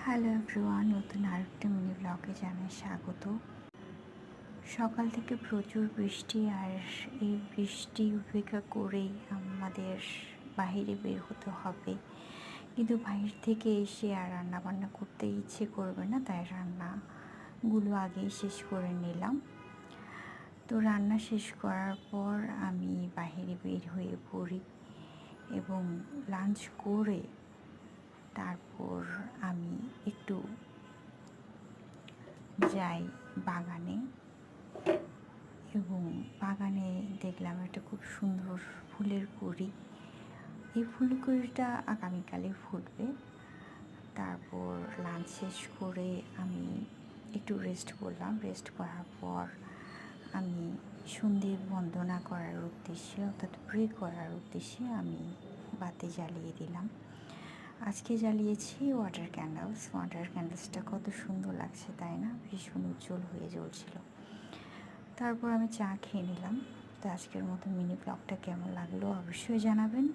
Hello everyone, নতুন আরেকটা mini ব্লগে জানাই স্বাগত। সকাল থেকে প্রচুর বৃষ্টি, আর এই বৃষ্টি উপেক্ষা করেই আমাদের বাইরে বের হতে হবে। কিন্তু বাইরে থেকে এসে আর রান্না বান্না করতে ইচ্ছে করবে না, তাই রান্নাগুলো আগেই শেষ করে নিলাম। তো রান্না শেষ করার পর আমি বাইরে বের হয়ে পড়ি এবং লাঞ্চ করে তারপর আমি একটু যাই বাগানে, এবং বাগানে দেখলাম একটা খুব সুন্দর ফুলের কুঁড়ি। এই ফুলকুড়িটা আগামীকালে ফুটবে। তারপর লাঞ্চ শেষ করে আমি একটু রেস্ট করলাম। রেস্ট করার পর আমি সন্ধে বন্দনা করার উদ্দেশ্যে, অর্থাৎ প্রে করার উদ্দেশ্যে আমি বাতি জ্বালিয়ে দিলাম। আজকে জ্বালিয়েছি ওয়াটার ক্যান্ডেলস। ওয়াটার ক্যান্ডেলসটা কত সুন্দর লাগছে, তাই না? ভীষণ উজ্জ্বল হয়ে জ্বলছিল। তারপর আমি চা খেয়ে নিলাম। তো আজকের মতো মিনি ব্লগটা কেমন লাগলো অবশ্যই জানাবেন।